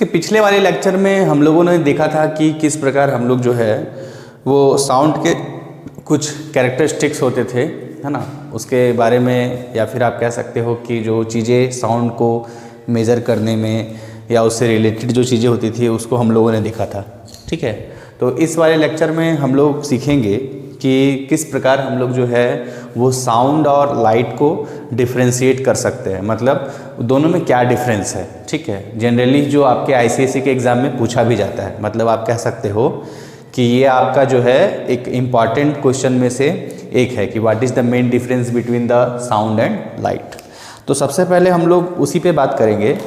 इसके पिछले वाले लेक्चर में हम लोगों ने देखा था कि किस प्रकार हम लोग जो है वो साउंड के कुछ कैरेक्टरिस्टिक्स होते थे, है ना, उसके बारे में, या फिर आप कह सकते हो कि जो चीज़ें साउंड को मेज़र करने में या उससे रिलेटेड जो चीज़ें होती थी उसको हम लोगों ने देखा था। ठीक है, तो इस वाले लेक्चर में हम लोग सीखेंगे कि किस प्रकार हम लोग जो है वो साउंड और लाइट को डिफ्रेंशिएट कर सकते हैं, मतलब दोनों में क्या डिफरेंस है। ठीक है, जनरली जो आपके आईसीएसई के एग्ज़ाम में पूछा भी जाता है, मतलब आप कह सकते हो कि ये आपका जो है एक इम्पॉर्टेंट क्वेश्चन में से एक है कि what is the main difference between the sound and light. तो सबसे पहले हम लोग उसी पे बात करेंगे,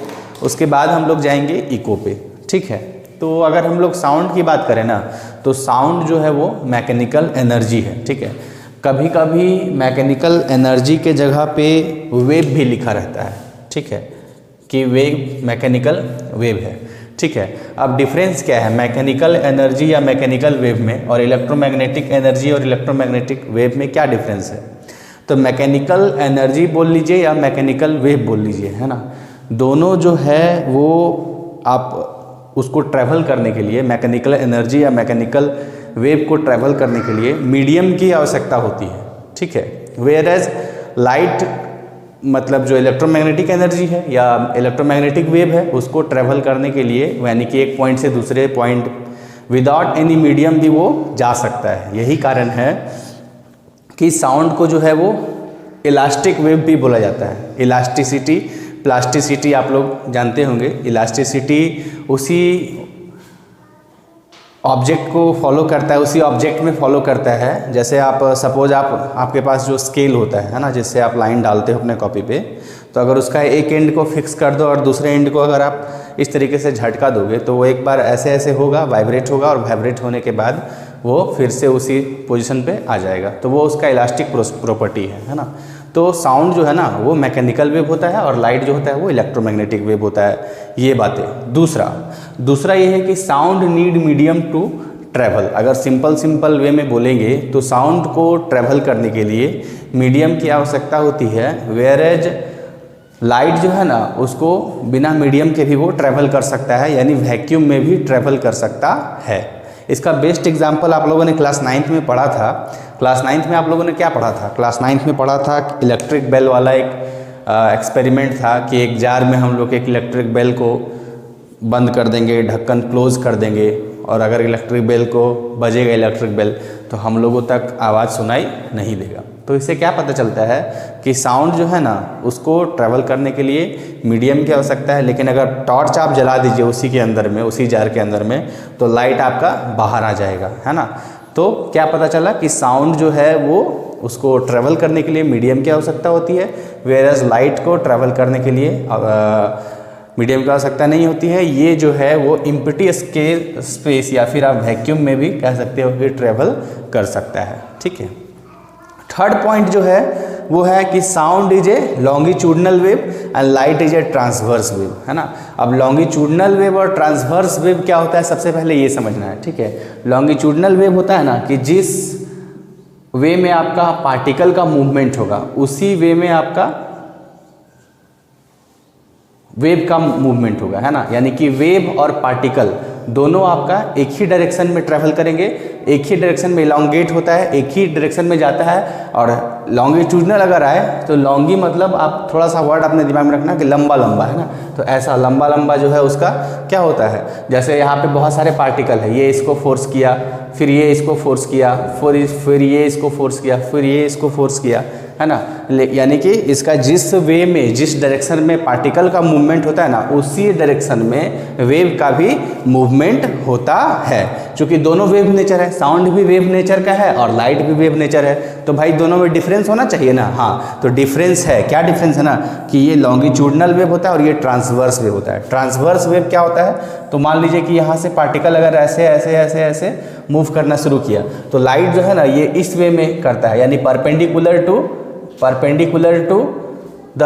उसके बाद हम लोग जाएंगे इको पे। ठीक है, तो अगर हम लोग साउंड की बात करें ना, तो साउंड जो है वो मैकेनिकल एनर्जी है। ठीक है, कभी कभी मैकेनिकल एनर्जी के जगह पे वेव भी लिखा रहता है। ठीक है, कि वेव मैकेनिकल वेव है। ठीक है, अब डिफरेंस क्या है मैकेनिकल एनर्जी या मैकेनिकल वेव में और इलेक्ट्रोमैग्नेटिक एनर्जी और इलेक्ट्रोमैग्नेटिक वेव में क्या डिफरेंस है? तो मैकेनिकल एनर्जी बोल लीजिए या मैकेनिकल वेव बोल लीजिए, है ना, दोनों जो है वो आप उसको ट्रैवल करने के लिए, मैकेनिकल एनर्जी या मैकेनिकल वेव को ट्रैवल करने के लिए मीडियम की आवश्यकता होती है। ठीक है, वेयर एज लाइट मतलब जो इलेक्ट्रोमैग्नेटिक एनर्जी है या इलेक्ट्रोमैग्नेटिक वेव है उसको ट्रैवल करने के लिए, यानी कि एक पॉइंट से दूसरे पॉइंट विदाउट एनी मीडियम भी वो जा सकता है। यही कारण है कि साउंड को जो है वो इलास्टिक वेव भी बोला जाता है। इलास्टिसिटी, प्लास्टिसिटी आप लोग जानते होंगे। इलास्टिसिटी उसी ऑब्जेक्ट को फॉलो करता है, उसी ऑब्जेक्ट में फॉलो करता है। जैसे आप सपोज आपके पास जो स्केल होता है ना, जिससे आप लाइन डालते हो अपने कॉपी पे, तो अगर उसका एक एंड को फिक्स कर दो और दूसरे एंड को अगर आप इस तरीके से झटका दोगे तो वो एक बार ऐसे ऐसे होगा, वाइब्रेट होगा, और वाइब्रेट होने के बाद वो फिर से उसी पोजीशन पे आ जाएगा। तो वो उसका इलास्टिक प्रॉपर्टी है ना। तो साउंड जो है ना वो मैकेनिकल वेव होता है और लाइट जो होता है वो इलेक्ट्रोमैग्नेटिक वेव होता है। ये बातें। दूसरा ये है कि sound need medium to travel. अगर सिंपल वे में बोलेंगे तो साउंड को ट्रैवल करने के लिए मीडियम की आवश्यकता होती है, वेयर एज लाइट जो है ना उसको बिना मीडियम के भी वो ट्रैवल कर सकता है, यानी वैक्यूम में भी ट्रैवल कर सकता है। इसका बेस्ट एग्जाम्पल आप लोगों ने क्लास 9th में पढ़ा था। क्लास 9th में आप लोगों ने क्या पढ़ा था? क्लास 9th में पढ़ा था इलेक्ट्रिक बेल वाला एक एक्सपेरिमेंट था कि एक जार में हम लोग एक इलेक्ट्रिक बेल को बंद कर देंगे, ढक्कन क्लोज कर देंगे, और अगर इलेक्ट्रिक बेल को बजेगा इलेक्ट्रिक बेल तो हम लोगों तक आवाज़ सुनाई नहीं देगा। तो इससे क्या पता चलता है कि साउंड जो है ना उसको ट्रैवल करने के लिए मीडियम की आवश्यकता है, लेकिन अगर टॉर्च आप जला दीजिए उसी के अंदर में, उसी जार के अंदर में, तो लाइट आपका बाहर आ जाएगा, है ना। तो क्या पता चला कि साउंड जो है वो उसको ट्रैवल करने के लिए मीडियम की आवश्यकता होती है, वेयर एज लाइट को ट्रैवल करने के लिए मीडियम की आवश्यकता नहीं होती है। ये जो है वो इम्प्टी स्पेस या फिर आप वैक्यूम में भी कह सकते हो कि ट्रैवल कर सकता है। ठीक है, थर्ड पॉइंट जो है वो है कि sound is a longitudinal wave and light is a transverse wave, है ना। अब लॉन्गिट्यूडनल वेव और ट्रांसवर्स वेव क्या होता है सबसे पहले ये समझना है। ठीक है, लॉन्गिट्यूडनल वेव होता है ना कि जिस वे में आपका पार्टिकल का मूवमेंट होगा उसी वे में आपका वेव का मूवमेंट होगा, है ना। यानी कि वेव और पार्टिकल दोनों आपका एक ही डायरेक्शन में ट्रैवल करेंगे, एक ही डायरेक्शन में इलॉन्गेट होता है, एक ही डायरेक्शन में जाता है। और लॉन्गिट्यूडनल अगर आए तो लॉन्गी मतलब आप थोड़ा सा वर्ड अपने दिमाग में रखना कि लंबा लंबा, है ना। तो ऐसा लंबा लंबा जो है उसका क्या होता है, जैसे यहाँ पे बहुत सारे पार्टिकल है, ये इसको फोर्स किया, फिर ये इसको फोर्स किया, फिर ये इसको फोर्स किया, फिर ये इसको फोर्स किया, है ना। यानी कि इसका जिस वे में, जिस डायरेक्शन में पार्टिकल का मूवमेंट होता है ना उसी डायरेक्शन में वेव का भी मूवमेंट होता है। क्योंकि दोनों वेव नेचर है, साउंड भी वेव नेचर का है और लाइट भी वेव नेचर है, तो भाई दोनों में डिफरेंस होना चाहिए ना। हाँ, तो डिफरेंस है। क्या डिफरेंस है ना कि ये लॉन्गिट्यूडनल वेव होता है और ये ट्रांसवर्स वेव होता है। ट्रांसवर्स वेव क्या होता है, तो मान लीजिए कि यहाँ से पार्टिकल अगर ऐसे ऐसे ऐसे ऐसे मूव करना शुरू किया तो लाइट जो है ना ये इस वे में करता है, यानी perpendicular to the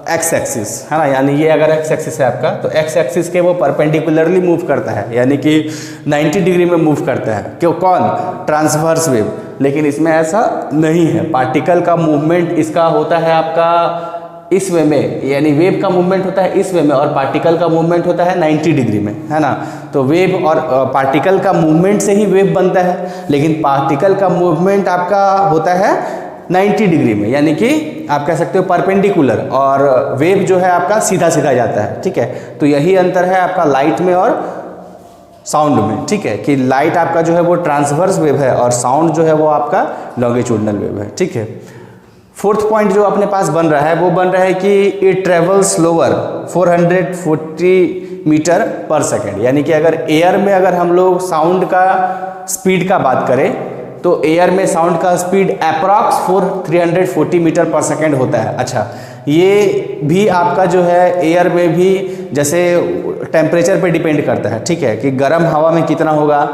X axis, है ना। यानी ये अगर एक्स एक्सिस है आपका तो एक्स एक्सिस के वो परपेंडिकुलरली मूव करता है, यानी कि 90 डिग्री में मूव करता है। क्यों? कौन? Transverse wave. लेकिन इसमें ऐसा नहीं है, पार्टिकल का मूवमेंट इसका होता है आपका इस वे में, यानी वेव का मूवमेंट होता है इस वे में और पार्टिकल का मूवमेंट होता है 90 डिग्री में, है ना। तो वेव और पार्टिकल का मूवमेंट से ही वेव बनता है, लेकिन पार्टिकल का मूवमेंट आपका होता है 90 डिग्री में, यानी कि आप कह सकते हो परपेंडिकुलर, और वेव जो है आपका सीधा सीधा जाता है, ठीक है। तो यही अंतर है आपका लाइट में और साउंड में, ठीक है, कि लाइट आपका जो है वो ट्रांसवर्स वेव है और साउंड जो है वो आपका लॉन्गिट्यूडनल वेव है, ठीक है। फोर्थ पॉइंट जो अपने पास बन रहा है वो बन रहा है कि इट ट्रेवल स्लोअर 440 मीटर पर सेकेंड, यानी कि अगर एयर में अगर हम लोग साउंड का स्पीड का बात करें तो एयर में साउंड का स्पीड अप्रॉक्स 340 मीटर पर सेकेंड होता है। अच्छा, ये भी आपका जो है एयर में भी जैसे टेम्परेचर पे डिपेंड करता है, ठीक है, कि गर्म हवा में कितना होगा,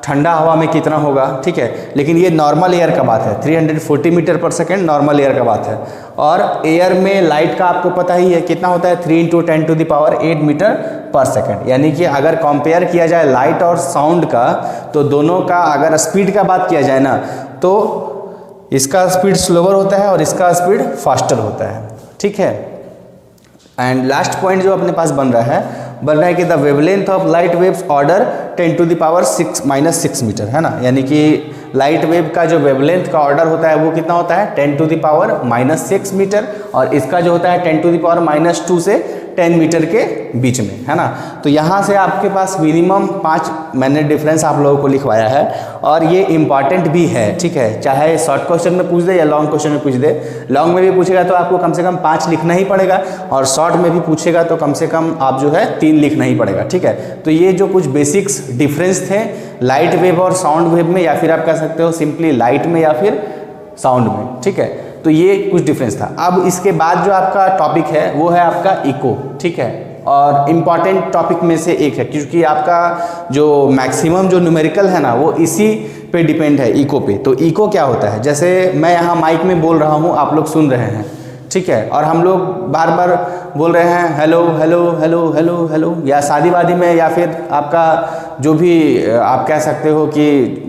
ठंडा हवा में कितना होगा, ठीक है। लेकिन ये नॉर्मल एयर का बात है, 340 मीटर पर सेकेंड नॉर्मल एयर का बात है। और एयर में लाइट का आपको पता ही है कितना होता है, 3 × 10⁸ मीटर पर सेकेंड, यानी कि अगर कंपेयर किया जाए लाइट और साउंड का तो दोनों का अगर स्पीड का बात किया जाए ना तो इसका स्पीड स्लोअर होता है और इसका स्पीड फास्टर होता है, ठीक है। एंड लास्ट पॉइंट जो अपने पास बन रहा है कि the wavelength of light waves order 10⁻⁻6 metre, है ना, यानी कि लाइट वेव का जो वेवलेंथ का ऑर्डर होता है वो कितना होता है 10⁻⁻6 मीटर, और इसका जो होता है 10⁻⁻2 से 10 मीटर के बीच में, है ना। तो यहाँ से आपके पास मिनिमम 5 मैंने डिफरेंस आप लोगों को लिखवाया है, और ये इंपॉर्टेंट भी है, ठीक है, चाहे शॉर्ट क्वेश्चन में पूछ दे या लॉन्ग क्वेश्चन में पूछ दे। लॉन्ग में भी पूछेगा तो आपको कम से कम 5 लिखना ही पड़ेगा, और शॉर्ट में भी पूछेगा तो कम से कम आप जो है 3 लिखना ही पड़ेगा, ठीक है। तो ये जो कुछ बेसिक्स डिफरेंस थे लाइट वेव और साउंड वेव में, या फिर आप कह सकते हो सिंपली लाइट में या फिर साउंड में, ठीक है, तो ये कुछ डिफरेंस था। अब इसके बाद जो आपका टॉपिक है वो है आपका इको, ठीक है, और इम्पॉर्टेंट टॉपिक में से एक है, क्योंकि आपका जो मैक्सिमम जो न्यूमेरिकल है ना वो इसी पे डिपेंड है, इको पे। तो इको क्या होता है, जैसे मैं यहाँ माइक में बोल रहा हूँ, आप लोग सुन रहे हैं, ठीक है, और हम लोग बार बार बोल रहे हैं hello hello hello hello hello, या शादी वादी में या फिर आपका जो भी आप कह सकते हो कि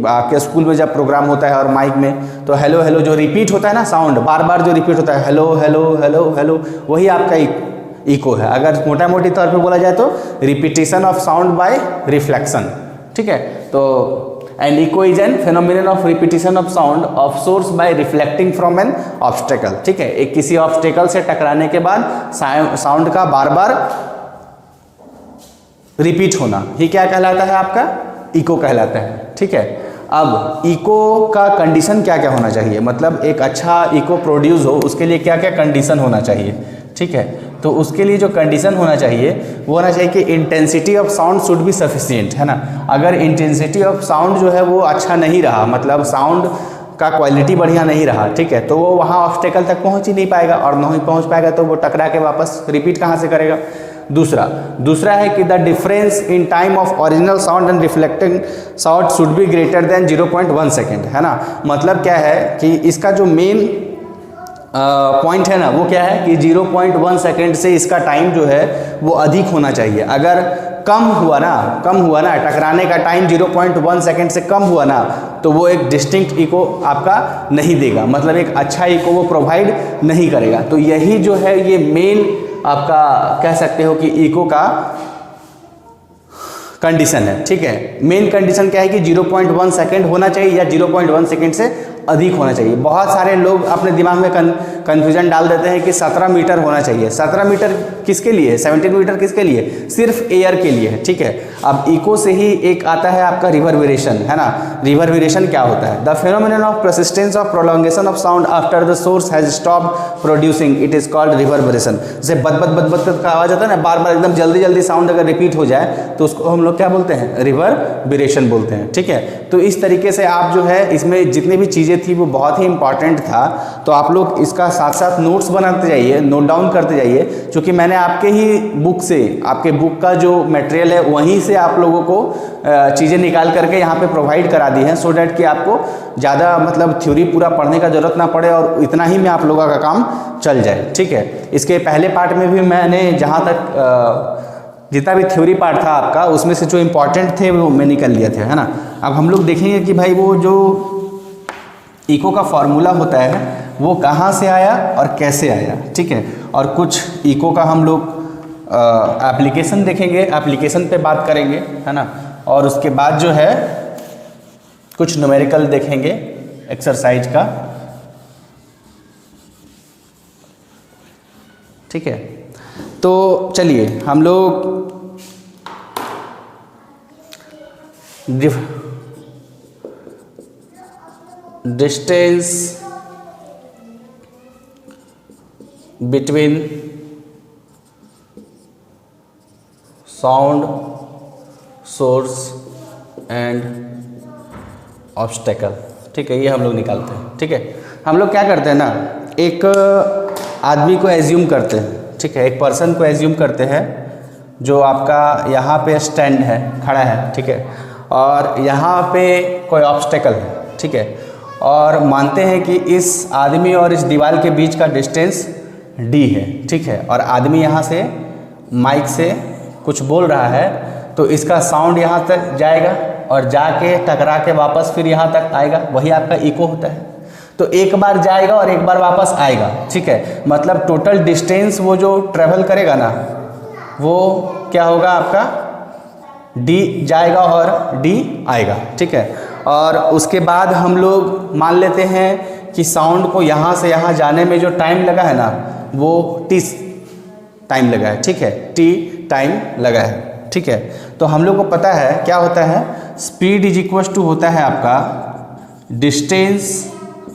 आपके स्कूल में जब प्रोग्राम होता है और माइक में तो हेलो हेलो जो रिपीट होता है ना, साउंड बार बार जो रिपीट होता है हेलो हेलो हेलो हेलो, वही आपका इको है। अगर मोटा मोटी तौर पे बोला जाए तो repetition of sound by reflection, ठीक है। तो and echo is an phenomenon of repetition of sound of source by reflecting from an obstacle, ठीक है, एक किसी ऑब्स्टेकल से टकराने के बाद साउंड का बार बार रिपीट होना ही क्या कहलाता है, आपका इको कहलाता है, ठीक है। अब इको का कंडीशन क्या क्या होना चाहिए, मतलब एक अच्छा इको प्रोड्यूस हो उसके लिए क्या क्या कंडीशन होना चाहिए, ठीक है। तो उसके लिए जो कंडीशन होना चाहिए वो होना चाहिए कि intensity of sound should be sufficient, है ना। अगर इंटेंसिटी ऑफ साउंड जो है वो अच्छा नहीं रहा, मतलब साउंड का क्वालिटी बढ़िया नहीं रहा, ठीक है, तो वो वहाँ ऑब्स्टेकल तक पहुँच ही नहीं पाएगा, और नहीं पहुँच पाएगा तो वो टकरा के वापस रिपीट कहाँ से करेगा। दूसरा है कि the difference in time of original sound and reflecting sound should be greater than 0.1 second, है ना। मतलब क्या है कि इसका जो मेन पॉइंट है ना वो क्या है कि 0.1 सेकेंड से इसका टाइम जो है वो अधिक होना चाहिए। अगर कम हुआ ना टकराने का टाइम 0.1 सेकेंड से कम हुआ ना तो वो एक डिस्टिंक्ट इको आपका नहीं देगा, मतलब एक अच्छा इको वो प्रोवाइड नहीं करेगा। तो यही जो है ये मेन आपका कह सकते हो कि इको का कंडीशन है, ठीक है। मेन कंडीशन क्या है कि 0.1 सेकेंड होना चाहिए या 0.1 सेकेंड से अधिक होना चाहिए। बहुत सारे लोग अपने दिमाग में कन्फ्यूजन डाल देते हैं कि 17 मीटर होना चाहिए। 17 मीटर किसके लिए है, 17 मीटर किसके लिए, सिर्फ एयर के लिए है, ठीक है। अब इको से ही एक आता है आपका रिवर्बरेशन, है ना। रिवर्बरेशन क्या होता है, the phenomenon of persistence of prolongation of sound after the source has stopped producing, it is called reverberation. जैसे बद बद बद बद का आवाज आता है ना, बार बार एकदम जल्दी जल्दी साउंड अगर रिपीट हो जाए तो उसको हम लोग क्या बोलते हैं, रिवर्बरेशन बोलते हैं, ठीक है। तो इस तरीके से आप जो है इसमें जितनी भी चीज़ें थी वो बहुत ही इंपॉर्टेंट था, तो आप लोग इसका साथ साथ नोट्स बनाते जाइए, नोट डाउन करते जाइए, क्योंकि मैंने आपके ही बुक से, आपके बुक का जो मटेरियल है वहीं से आप लोगों को चीज़ें निकाल करके यहाँ पे प्रोवाइड करा दी हैं, सो डैट कि आपको ज़्यादा मतलब थ्योरी पूरा पढ़ने का ज़रूरत ना पड़े और इतना ही में आप लोगों का काम चल जाए, ठीक है। इसके पहले पार्ट में भी मैंने जहाँ तक जितना भी थ्योरी पार्ट था आपका उसमें से जो इम्पोर्टेंट थे वो मैं निकल लिए थे, है ना। अब हम लोग देखेंगे कि भाई वो जो इको का फॉर्मूला होता है वो कहाँ से आया और कैसे आया, ठीक है। और कुछ इको का हम लोग एप्लीकेशन देखेंगे, एप्लीकेशन पे बात करेंगे, है ना। और उसके बाद जो है कुछ न्यूमेरिकल देखेंगे एक्सरसाइज का, ठीक है। तो चलिए हम लोग distance between sound source and obstacle, ठीक है, ये हम लोग निकालते हैं, ठीक है। हम लोग क्या करते हैं ना, एक आदमी को एज्यूम करते हैं, ठीक है, एक पर्सन को एज्यूम करते हैं जो आपका यहाँ पे स्टैंड है, खड़ा है, ठीक है, और यहाँ पे कोई ऑब्स्टेकल है, ठीक है, और मानते हैं कि इस आदमी और इस दीवार के बीच का डिस्टेंस d है, ठीक है, और आदमी यहाँ से माइक से कुछ बोल रहा है तो इसका साउंड यहाँ तक जाएगा और जाके टकरा के वापस फिर यहाँ तक आएगा, वही आपका इको होता है। तो एक बार जाएगा और एक बार वापस आएगा, ठीक है, मतलब टोटल डिस्टेंस वो जो ट्रेवल करेगा ना वो क्या होगा आपका d जाएगा और d आएगा, ठीक है। और उसके बाद हम लोग मान लेते हैं कि साउंड को यहाँ से यहाँ जाने में जो टाइम लगा है ना वो t टाइम लगा है, ठीक है, t टाइम लगा है, ठीक है। तो हम लोग को पता है क्या होता है, स्पीड इज इक्वल टू होता है आपका डिस्टेंस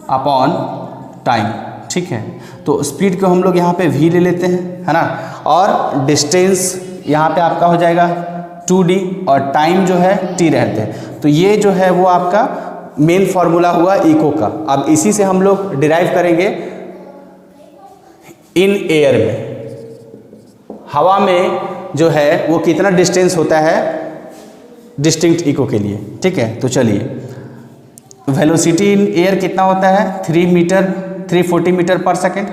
अपॉन टाइम, ठीक है। तो स्पीड को हम लोग यहाँ पे v ले लेते हैं, है ना, और डिस्टेंस यहाँ पे आपका हो जाएगा 2d और टाइम जो है t रहते हैं। तो ये जो है वो आपका मेन फॉर्मूला हुआ इको का। अब इसी से हम लोग डिराइव करेंगे इन एयर में, हवा में जो है वो कितना डिस्टेंस होता है डिस्टिंक्ट इको के लिए, ठीक है। तो चलिए वेलोसिटी इन एयर कितना होता है 340 मीटर पर सेकेंड,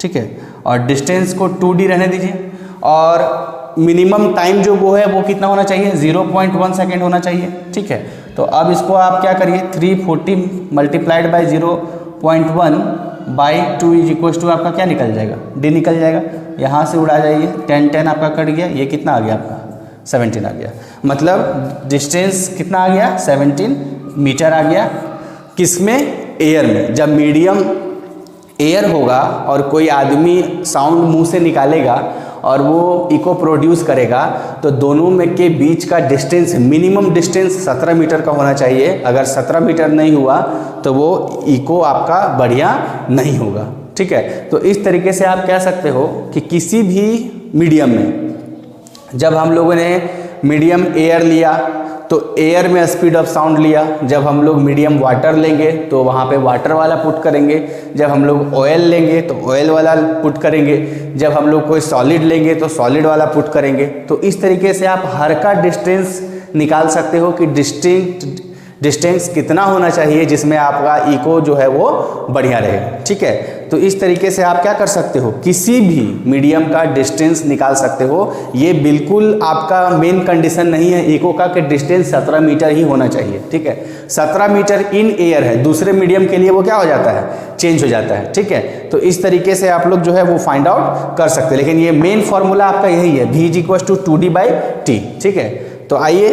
ठीक है, और डिस्टेंस को 2d रहने दीजिए, और मिनिमम टाइम जो वो है वो कितना होना चाहिए 0.1 सेकेंड होना चाहिए, ठीक है। तो अब इसको आप क्या करिए 340 multiplied by 0.1 by 2 is equal to आपका क्या निकल जाएगा d निकल जाएगा, यहाँ से उड़ा जाइए 10 आपका कट गया, ये कितना आ गया आपका 17 आ गया, मतलब डिस्टेंस कितना आ गया 17 मीटर आ गया। किसमें एयर में, जब मीडियम एयर होगा और कोई आदमी साउंड मुंह से निकालेगा और वो इको प्रोड्यूस करेगा तो दोनों में के बीच का डिस्टेंस मिनिमम डिस्टेंस 17 मीटर का होना चाहिए। अगर 17 मीटर नहीं हुआ तो वो इको आपका बढ़िया नहीं होगा, ठीक है। तो इस तरीके से आप कह सकते हो कि किसी भी मीडियम में, जब हम लोगों ने मीडियम एयर लिया तो एयर में स्पीड ऑफ साउंड लिया, जब हम लोग मीडियम वाटर लेंगे तो वहाँ पे वाटर वाला पुट करेंगे, जब हम लोग ऑयल लेंगे तो ऑयल वाला पुट करेंगे, जब हम लोग कोई सॉलिड लेंगे तो सॉलिड वाला पुट करेंगे। तो इस तरीके से आप हर का डिस्टेंस निकाल सकते हो कि डिस्टेंस कितना होना चाहिए जिसमें आपका इको जो है वो बढ़िया रहे, ठीक है। तो इस तरीके से आप क्या कर सकते हो, किसी भी मीडियम का डिस्टेंस निकाल सकते हो। ये बिल्कुल आपका मेन कंडीशन नहीं है इको का कि डिस्टेंस 17 मीटर ही होना चाहिए, ठीक है। 17 मीटर इन एयर है, दूसरे मीडियम के लिए वो क्या हो जाता है चेंज हो जाता है, ठीक है। तो इस तरीके से आप लोग जो है वो फाइंड आउट कर सकते हैं, लेकिन ये मेन फॉर्मूला आपका यही है v is equal to 2d by T, ठीक है। तो आइए,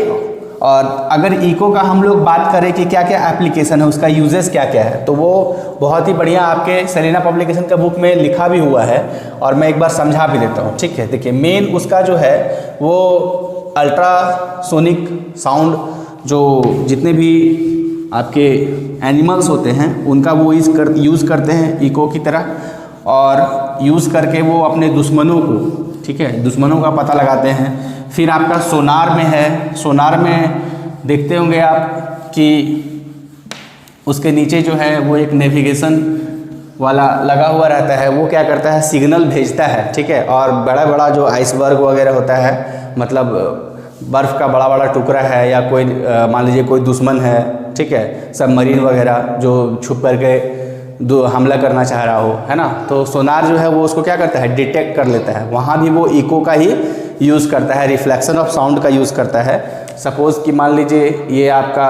और अगर इको का हम लोग बात करें कि क्या क्या एप्लीकेशन है, उसका यूजेस क्या क्या है, तो वो बहुत ही बढ़िया आपके सेलेना पब्लिकेशन का बुक में लिखा भी हुआ है और मैं एक बार समझा भी देता हूँ, ठीक है। देखिए मेन उसका जो है वो अल्ट्रासोनिक साउंड, जो जितने भी आपके एनिमल्स होते हैं उनका वो यूज़ करते हैं इको की तरह, और यूज़ करके वो अपने दुश्मनों को, ठीक है, दुश्मनों का पता लगाते हैं। फिर आपका सोनार में है, सोनार में देखते होंगे आप कि उसके नीचे जो है वो एक नेविगेशन वाला लगा हुआ रहता है, वो क्या करता है सिग्नल भेजता है, ठीक है। और बड़ा बड़ा जो आइसबर्ग वगैरह होता है, मतलब बर्फ़ का बड़ा बड़ा टुकड़ा है या कोई मान लीजिए कोई दुश्मन है, ठीक है, सबमरीन वगैरह जो छुप करके हमला करना चाह रहा हो, है ना, तो सोनार जो है वो उसको क्या करता है डिटेक्ट कर लेता है, वहाँ भी वो इको का ही यूज़ करता है, रिफ्लेक्शन ऑफ साउंड का यूज़ करता है। सपोज़ कि मान लीजिए ये आपका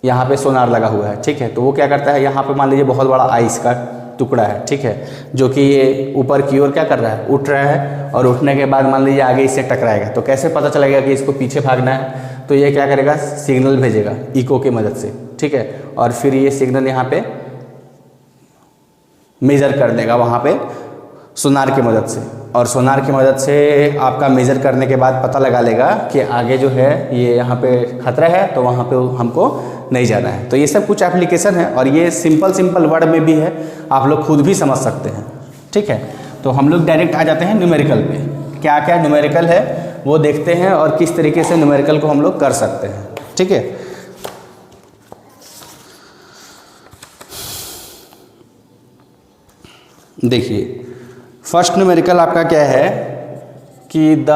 यहाँ पे सोनार लगा हुआ है, ठीक है। तो वो क्या करता है, यहाँ पे मान लीजिए बहुत बड़ा आइस का टुकड़ा है, ठीक है, जो कि ये ऊपर की ओर क्या कर रहा है, उठ रहा है, और उठने के बाद मान लीजिए आगे इससे टकराएगा। तो कैसे पता चलेगा कि इसको पीछे भागना है, तो ये क्या करेगा, सिग्नल भेजेगा इको की मदद से, ठीक है, और फिर ये सिग्नल यहाँ पे मेजर कर लेगा वहाँ पे सोनार की मदद से, और सोनार की मदद से आपका मेजर करने के बाद पता लगा लेगा कि आगे जो है ये यहाँ पे खतरा है, तो वहाँ पे हमको नहीं जाना है। तो ये सब कुछ एप्लीकेशन है, और ये सिंपल वर्ड में भी है, आप लोग खुद भी समझ सकते हैं, ठीक है। तो हम लोग डायरेक्ट आ जाते हैं न्यूमेरिकल पे, क्या क्या न्यूमेरिकल है वो देखते हैं, और किस तरीके से न्यूमेरिकल को हम लोग कर सकते हैं, ठीक है। देखिए फर्स्ट न्यूमेरिकल आपका क्या है कि the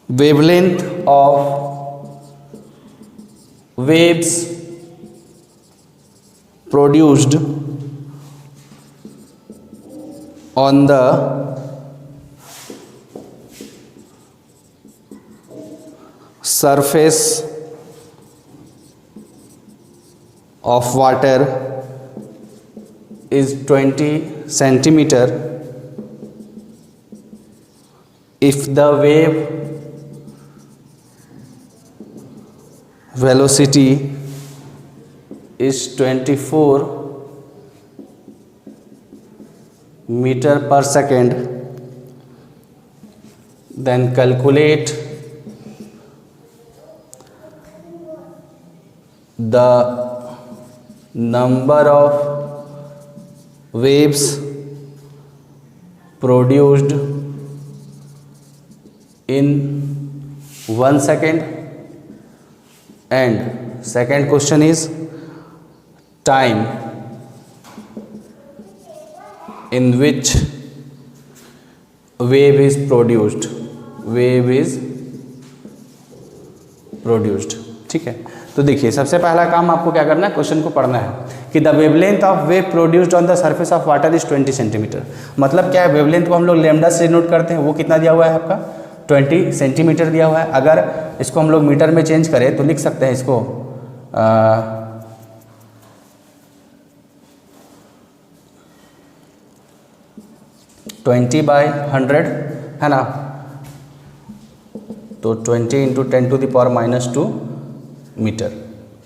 wavelength of waves produced on the surface of water is 20 centimeter if the wave velocity is 24 meter per second, then calculate the number of waves produced in 1 second, and second question is time in which wave is produced, ठीक है। तो देखिए सबसे पहला काम आपको क्या करना है, क्वेश्चन को पढ़ना है कि the wavelength of wave produced on the surface of water is 20 centimetre. मतलब क्या है, वेवलेंथ को हम लोग लैम्डा से नोट करते हैं, वो कितना दिया हुआ है आपका 20 सेंटीमीटर दिया हुआ है। अगर इसको हम लोग मीटर में चेंज करें तो लिख सकते हैं इसको 20/100 है ना, तो 20 × 10⁻⁻² मीटर,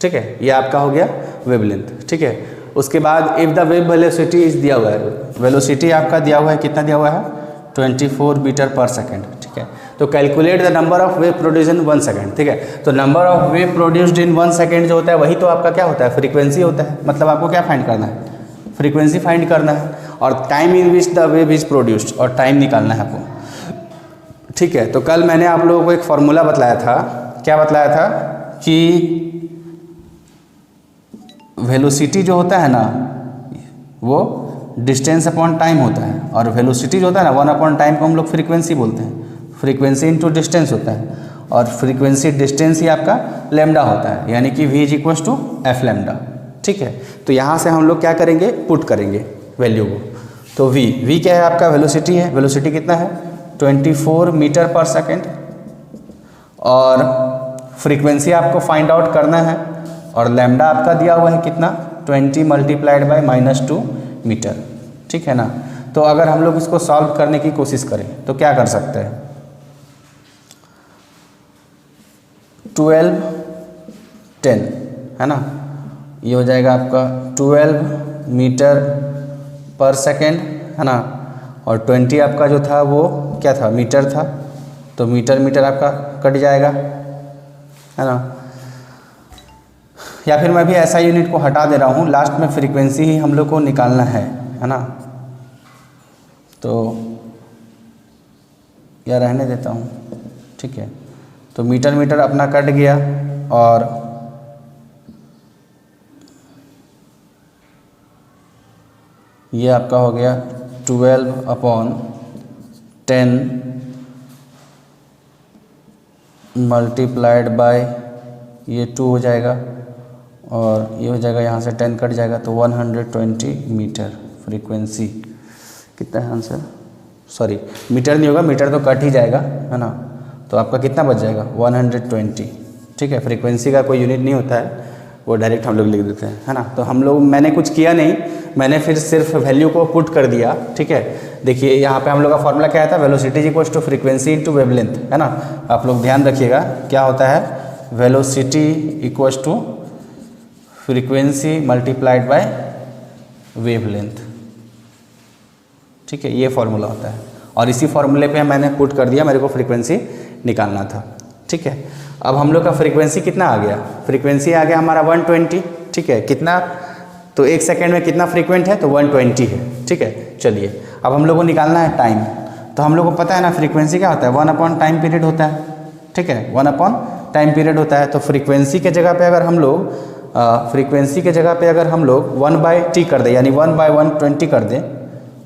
ठीक है। ये आपका हो गया वेवलेंथ, ठीक है। उसके बाद if the wave velocity is दिया हुआ है, वेलोसिटी आपका दिया हुआ है, कितना दिया हुआ है 24 मीटर पर सेकेंड, ठीक है। तो calculate the number of wave produced in 1 second, ठीक है। तो number of wave produced in 1 second जो होता है वही तो आपका क्या होता है, फ्रीक्वेंसी होता है। मतलब आपको क्या फाइंड करना है, फ्रीक्वेंसी फाइंड करना है, और time in which the wave is produced, और टाइम निकालना है आपको, ठीक है। तो कल मैंने आप लोगों को एक फॉर्मूला बतलाया था, क्या बतलाया था कि वेलोसिटी जो होता है ना वो डिस्टेंस अपॉन टाइम होता है, और वेलोसिटी जो होता है ना 1/टाइम को हम लोग फ्रीक्वेंसी बोलते हैं, फ्रीक्वेंसी इंटू डिस्टेंस होता है, और फ्रीक्वेंसी डिस्टेंस ही आपका लैम्डा होता है, यानी कि v = f लैम्डा, ठीक है। तो यहाँ से हम लोग क्या करेंगे, पुट करेंगे वैल्यू को। तो v क्या है आपका, वेलोसिटी है, वेलोसिटी कितना है 24 मीटर पर सेकेंड, और फ्रीक्वेंसी आपको फाइंड आउट करना है, और लैम्डा आपका दिया हुआ है कितना 20 × 2 मीटर, ठीक है ना। तो अगर हम लोग इसको सॉल्व करने की कोशिश करें तो क्या कर सकते हैं, 12 10 है ना, ये हो जाएगा आपका 12 मीटर पर सेकेंड है ना, और 20 आपका जो था वो क्या था, मीटर था, तो मीटर आपका कट जाएगा है ना। या फिर मैं भी ऐसा यूनिट को हटा दे रहा हूँ, लास्ट में फ्रीक्वेंसी ही हम लोग को निकालना है ना। तो या रहने देता हूँ, ठीक है। तो मीटर अपना कट गया, और ये आपका हो गया 12/10 मल्टीप्लाइड बाय ये 2 हो जाएगा, और ये हो जाएगा, यहाँ से 10 कट जाएगा, तो 120 मीटर फ्रीक्वेंसी। कितना है आंसर, मीटर नहीं होगा, मीटर तो कट ही जाएगा है ना। तो आपका कितना बच जाएगा 120। ठीक है, फ्रीक्वेंसी का कोई यूनिट नहीं होता है, वो डायरेक्ट हम लोग लिख देते हैं, है ना। तो हम लोग, मैंने कुछ किया नहीं, मैंने फिर सिर्फ वैल्यू को पुट कर दिया, ठीक है। देखिए यहाँ पे हम लोग का फॉर्मूला क्या था, velocity is equals to frequency into wavelength, है ना। आप लोग ध्यान रखिएगा क्या होता है, velocity equals to frequency multiplied by wavelength, ठीक है, ये फॉर्मूला होता है। और इसी फॉर्मूले पे मैंने पुट कर दिया, मेरे को फ्रीक्वेंसी निकालना था, ठीक है। अब हम लोग का फ्रीक्वेंसी कितना आ गया, फ्रीक्वेंसी आ गया हमारा 120, ठीक है। कितना, तो 1 सेकेंड में कितना फ्रीक्वेंट है, तो 120 है, ठीक है। चलिए अब हम लोग को निकालना है टाइम। तो हम लोग को पता है ना फ्रीक्वेंसी क्या होता है, 1 अपॉन टाइम पीरियड होता है, ठीक है, 1 अपॉन टाइम पीरियड होता है। तो फ्रीक्वेंसी के जगह पे अगर हम लोग फ्रीक्वेंसी के जगह पे अगर हम लोग 1/t कर दें, यानी 1/120 कर दें,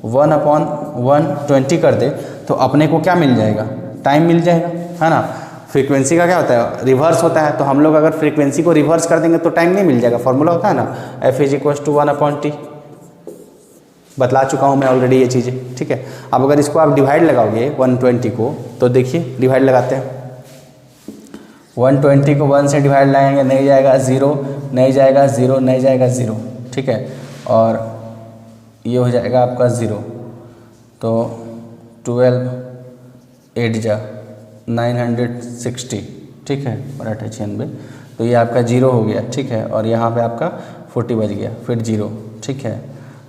1 अपॉन 120 कर दे, तो अपने को क्या मिल जाएगा, टाइम मिल जाएगा, है ना। फ्रीक्वेंसी का क्या होता है, रिवर्स होता है। तो हम लोग अगर फ्रीक्वेंसी को रिवर्स कर देंगे तो टाइम नहीं मिल जाएगा, फॉर्मूला होता है ना, F is equals to 1/t। बतला चुका हूँ मैं ऑलरेडी ये चीज़ें, ठीक है। अब अगर इसको आप डिवाइड लगाओगे 120 को, तो देखिए डिवाइड लगाते हैं, 120 को 1 से डिवाइड लगाएंगे, नहीं जाएगा 0, नहीं जाएगा 0, नहीं जाएगा 0, ठीक है। और ये हो जाएगा आपका 0, तो 12 8 जा 960, ठीक है, और 98, तो ये आपका 0 हो गया, ठीक है। और यहाँ पे आपका 40 बच गया, फिर 0, ठीक है।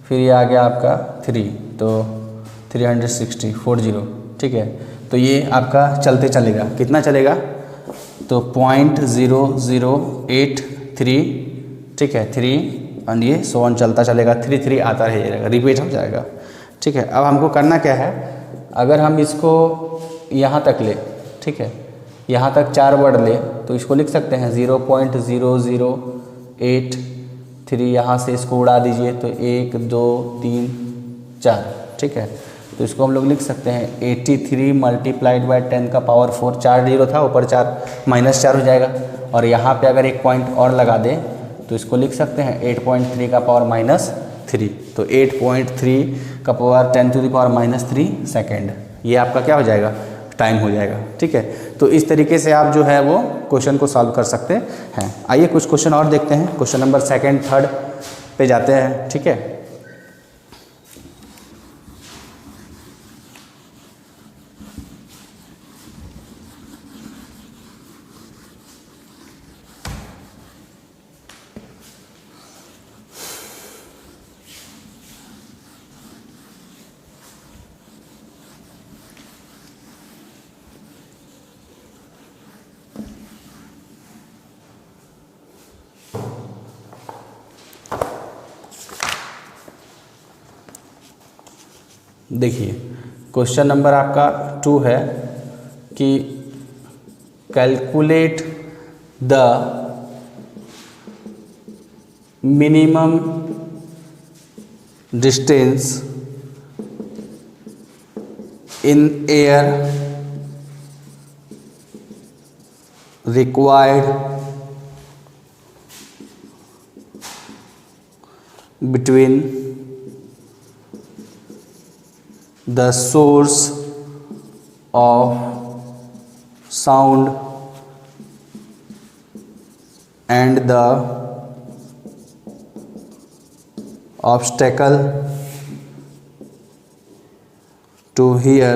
फिर ये आ गया आपका 3, तो 360 40, ठीक है। तो ये आपका चलते चलेगा, कितना चलेगा, तो 0.0083, ठीक है, 3 और ये सो ऑन चलता चलेगा, 3 आता रहेगा, रिपीट हो जाएगा, ठीक है। अब हमको करना क्या है, अगर हम इसको यहाँ तक ले, ठीक है, यहाँ तक 4 वर्ड ले, तो इसको लिख सकते हैं 0.0083, यहाँ से इसको उड़ा दीजिए तो 1 2 3 4, ठीक है। तो इसको हम लोग लिख सकते हैं 83 मल्टीप्लाइड बाय 10 का पावर 4, 4 0 था, ऊपर 4 -4 हो जाएगा। और यहाँ पे अगर एक पॉइंट और लगा दें तो इसको लिख सकते हैं 8.3 का पावर -3, तो 8.3 का पावर 10⁻³ सेकेंड, ये आपका क्या हो जाएगा, टाइम हो जाएगा, ठीक है। तो इस तरीके से आप जो है वो क्वेश्चन को सॉल्व कर सकते हैं। आइए कुछ क्वेश्चन और देखते हैं, क्वेश्चन नंबर 2, 3 पे जाते हैं, ठीक है। देखिए क्वेश्चन नंबर आपका 2 है कि calculate the minimum distance in air required between the source of sound and the obstacle to hear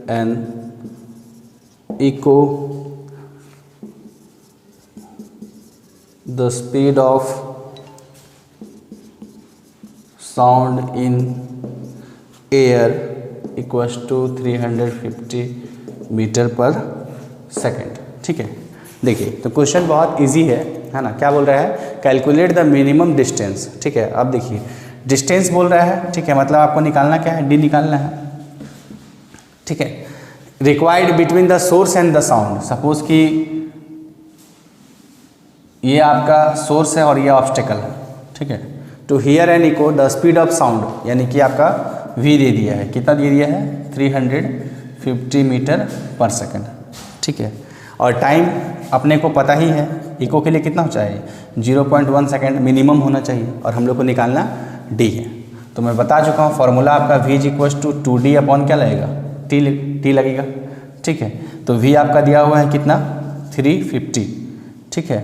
an echo, the speed of sound in air equals to 350 metre पर सेकेंड, ठीक है। देखिए तो question बहुत easy है ना। क्या बोल रहा है, कैलकुलेट द मिनिमम डिस्टेंस, ठीक है। अब देखिए डिस्टेंस बोल रहा है, ठीक है, मतलब आपको निकालना क्या है, डी निकालना है, ठीक है। Required between the source and the sound, suppose कि ये आपका सोर्स है और ये ऑब्स्टेकल है, ठीक है। To hear an echo the speed of sound, यानी कि आपका v दे दिया है, कितना दे दिया है, 350 मीटर पर सेकेंड, ठीक है। और टाइम अपने को पता ही है, इको के लिए कितना चाहिए, 0.1 सेकेंड मिनिमम होना चाहिए, और हम लोग को निकालना d है। तो मैं बता चुका हूँ फॉर्मूला आपका v equals to 2d upon क्या लगेगा, t लगेगा, ठीक है। तो v आपका दिया हुआ है कितना, 350, ठीक है,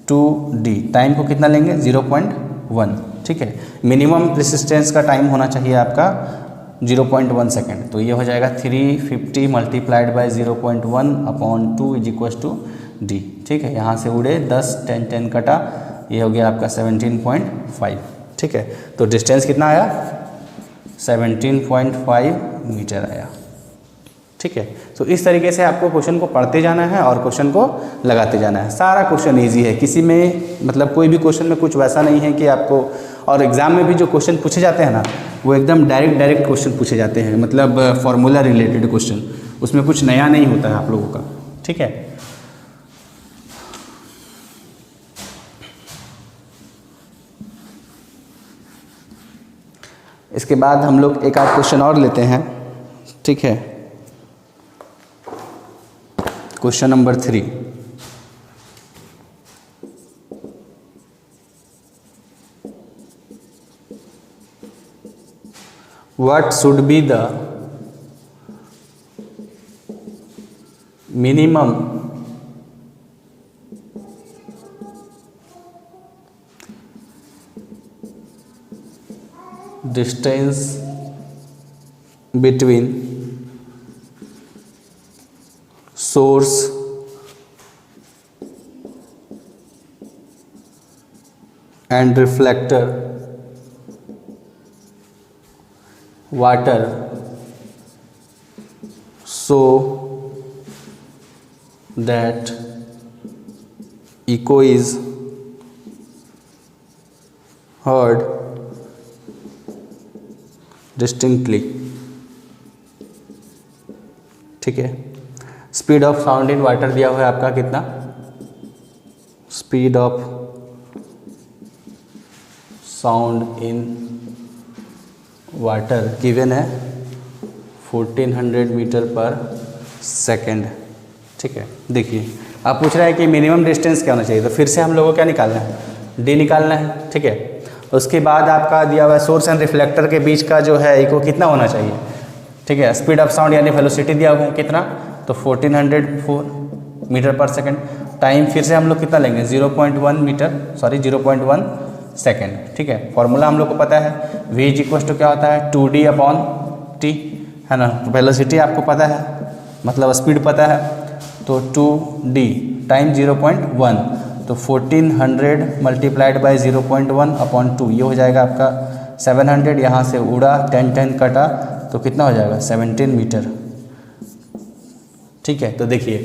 2D। टाइम को कितना लेंगे? 0.1, ठीक है। मिनिमम रेसिस्टेंस का टाइम होना चाहिए आपका 0.1 सेकेंड, तो ये हो जाएगा 350 multiplied by 0.1/2 is equal to D, ठीक है। यहाँ से उड़े 10, 10, 10 कटा, ये हो गया आपका 17.5, ठीक है। तो डिस्टेंस कितना आया? 17.5 मीटर आया, ठीक है। तो इस तरीके से आपको क्वेश्चन को पढ़ते जाना है और क्वेश्चन को लगाते जाना है। सारा क्वेश्चन इजी है, किसी में मतलब कोई भी क्वेश्चन में कुछ वैसा नहीं है कि आपको, और एग्जाम में भी जो क्वेश्चन पूछे जाते हैं ना, वो एकदम डायरेक्ट क्वेश्चन पूछे जाते हैं, मतलब फॉर्मूला रिलेटेड क्वेश्चन, उसमें कुछ नया नहीं होता है आप लोगों का, ठीक है। इसके बाद हम लोग एक आध क्वेश्चन और लेते हैं, ठीक है। Question number 3, what should be the minimum distance between source and reflector water so that echo is heard distinctly, ठीक है। Speed of sound in water दिया हुआ है आपका कितना? Speed of sound in water given है 1400 मीटर पर second, ठीक है। देखिए आप पूछ रहे हैं कि मिनिमम डिस्टेंस क्या होना चाहिए, तो फिर से हम लोगों को क्या निकालना है? डी निकालना है, ठीक है। उसके बाद आपका दिया हुआ है सोर्स एंड रिफ्लेक्टर के बीच का जो है इको कितना होना चाहिए, ठीक है। स्पीड ऑफ साउंड यानी वेलोसिटी दिया हुआ है कितना, तो 1404 मीटर पर सेकेंड। टाइम फिर से हम लोग कितना लेंगे? 0.1 सेकेंड, ठीक है। फॉर्मूला हम लोग को पता है, v इज इक्वल टू क्या होता है? 2D/t, है ना। वेलोसिटी आपको पता है, मतलब स्पीड पता है, तो 2D टाइम 0.1, तो 1400 मल्टीप्लाइड बाई 0.1/2, ये हो जाएगा आपका 700। यहाँ से उड़ा 10, 10 कटा, तो कितना हो जाएगा? 17 मीटर, ठीक है। तो देखिए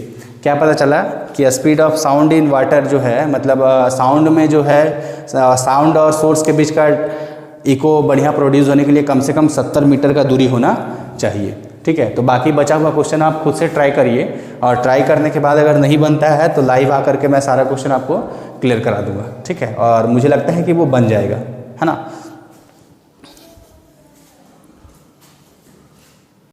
क्या पता चला कि speed of sound in water जो है, मतलब साउंड में जो है, साउंड और सोर्स के बीच का इको बढ़िया प्रोड्यूस होने के लिए कम से कम 70 मीटर का दूरी होना चाहिए, ठीक है। तो बाकी बचा हुआ क्वेश्चन आप खुद से ट्राई करिए, और ट्राई करने के बाद अगर नहीं बनता है तो लाइव आकर के मैं सारा क्वेश्चन आपको क्लियर करा दूंगा, ठीक है। और मुझे लगता है कि वो बन जाएगा, है ना।